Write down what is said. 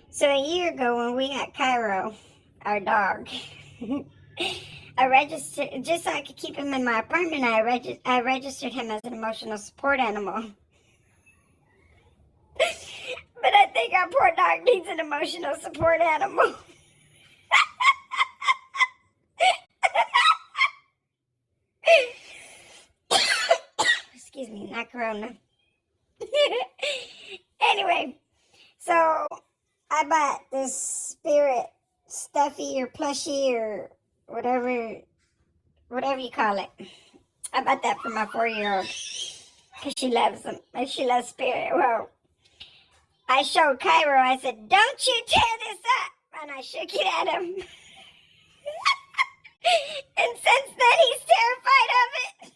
So a year ago when we got Kairo, our dog, I registered, just so I could keep him in my apartment, I registered him as an emotional support animal. But I think our poor dog needs an emotional support animal. Excuse me, not corona. Anyway, so I bought this spirit stuffy or plushie or whatever you call it. I bought that for my 4-year-old because she loves them. And she loves spirit. Well, I showed Kairo. I said, "Don't you tear this up!" And I shook it at him. And since then, he's terrified of it.